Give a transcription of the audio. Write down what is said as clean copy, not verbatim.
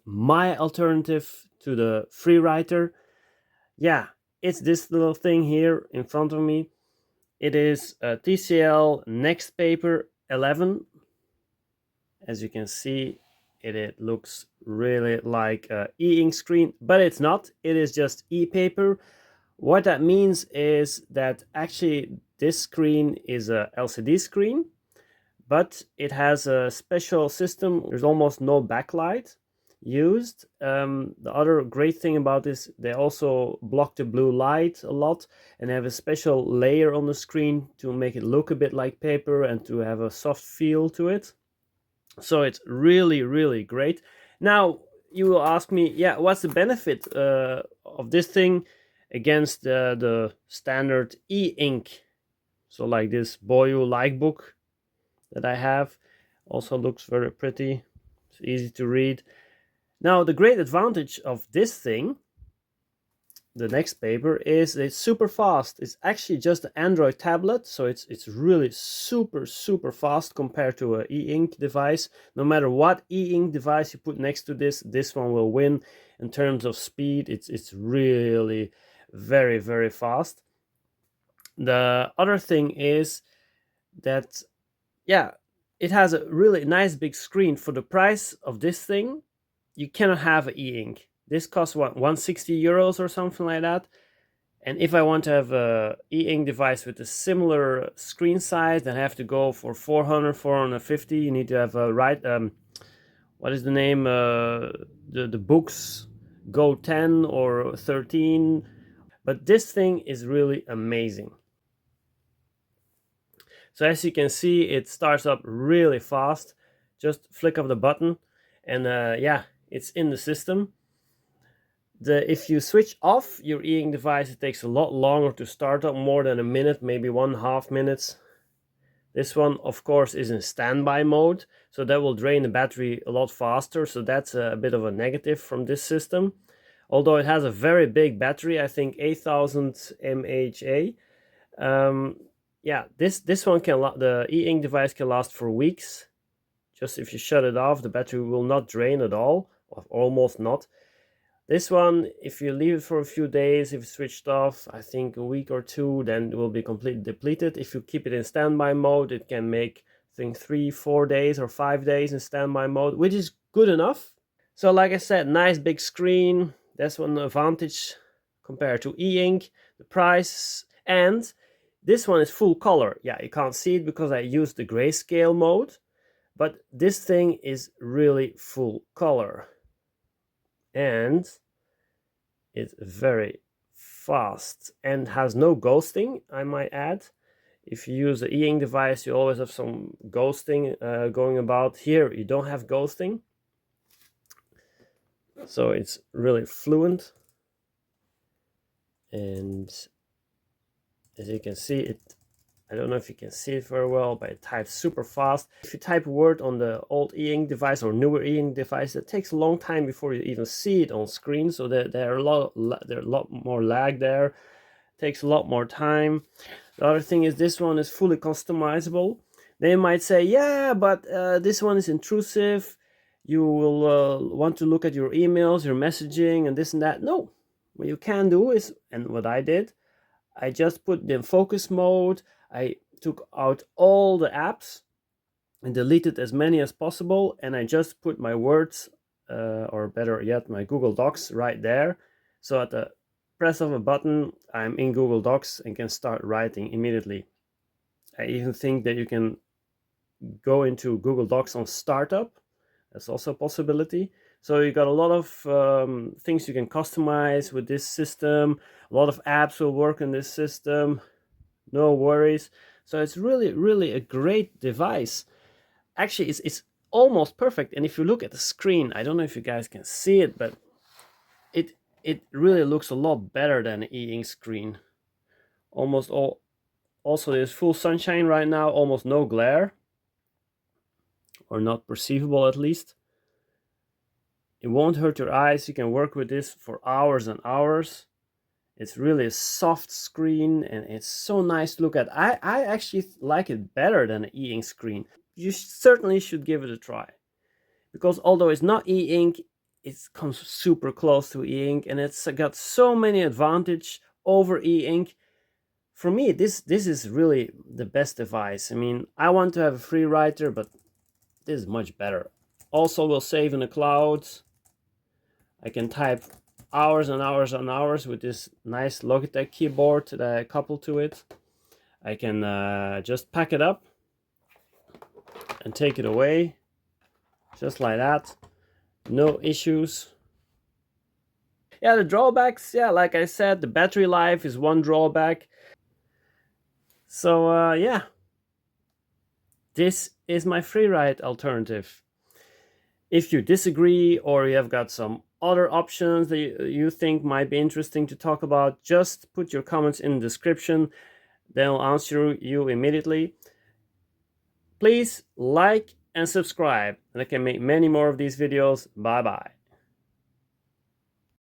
my alternative to the Freewriter. Yeah, it's this little thing here in front of me. It is a TCL Nxtpaper 11. As you can see, it looks really like an e-ink screen, but it's not. It is just e-paper. What that means is that actually this screen is a LCD screen, but it has a special system. There's almost no backlight used. The other great thing about this, they also block the blue light a lot, and they have a special layer on the screen to make it look a bit like paper and to have a soft feel to it. So it's really, really great. Now you will ask me, yeah, what's the benefit of this thing against the standard e-ink? So like this Boyu Like book that I have, also looks very pretty. It's easy to read. Now the great advantage of this thing, the Nxtpaper, is it's super fast. It's actually just an Android tablet, so it's really super fast compared to an e-ink device. No matter what e-ink device you put next to this one will win in terms of speed. It's really very fast. The other thing is that, yeah, it has a really nice big screen. For the price of this thing, you cannot have an e-ink. This costs what, 160 euros or something like that. And if I want to have a e-ink device with a similar screen size, then I have to go for 400, 450. You need to have a what is the name? The books Go 10 or 13. But this thing is really amazing. So as you can see, it starts up really fast. Just flick of the button, and yeah, it's in the system. If you switch off your e-ink device, it takes a lot longer to start up, more than a minute, maybe 1.5 minutes. This one, of course, is in standby mode, so that will drain the battery a lot faster. So that's a bit of a negative from this system. Although it has a very big battery, I think 8000 mAh. Yeah, this one can, the e-ink device can last for weeks. Just if you shut it off, the battery will not drain at all, or almost not. This one, if you leave it for a few days, if it's switched off, I think a week or two, then it will be completely depleted. If you keep it in standby mode, it can make, I think, 3-4 days or 5 days in standby mode, which is good enough. So like I said, nice big screen. That's one advantage compared to e-ink. The price, and this one is full color. Yeah, you can't see it because I used the grayscale mode, but this thing is really full color. And it's very fast and has no ghosting, I might add. If you use the e-ink device, you always have some ghosting going about. Here you don't have ghosting, so it's really fluent. And as you can see, I don't know if you can see it very well, but it types super fast. If you type a word on the old e-ink device or newer e-ink device, it takes a long time before you even see it on screen. So there's a lot more lag there. It takes a lot more time. The other thing is this one is fully customizable. They might say, yeah, but this one is intrusive. You will want to look at your emails, your messaging, and this and that. No, what you can do is, and what I did, I just put the focus mode. I took out all the apps and deleted as many as possible, and I just put my words, or better yet, my Google Docs right there. So at the press of a button, I'm in Google Docs and can start writing immediately. I even think that you can go into Google Docs on startup. That's also a possibility. So you got a lot of things you can customize with this system. A lot of apps will work in this system. No worries. So it's really a great device. Actually, it's almost perfect. And if you look at the screen, I don't know if you guys can see it, but it really looks a lot better than an e-ink screen. Almost all. Also, there's full sunshine right now, almost no glare, or not perceivable at least. It won't hurt your eyes. You can work with this for hours and hours. It's really a soft screen, and it's so nice to look at. I actually like it better than an e-ink screen. You certainly should give it a try, because although it's not e-ink, it comes super close to e-ink, and it's got so many advantage over e-ink. For me, this is really the best device. I mean, I want to have a Freewriter, but this is much better. Also will save in the cloud. I can type hours and hours and hours with this nice Logitech keyboard that I couple to it. I can just pack it up and take it away, just like that. No issues. Yeah, the drawbacks, yeah, like I said, the battery life is one drawback. So yeah, this is my Freewrite alternative. If you disagree or you have got some other options that you think might be interesting to talk about, just put your comments in the description. Then I'll answer you immediately. Please like and subscribe, and I can make many more of these videos. Bye bye.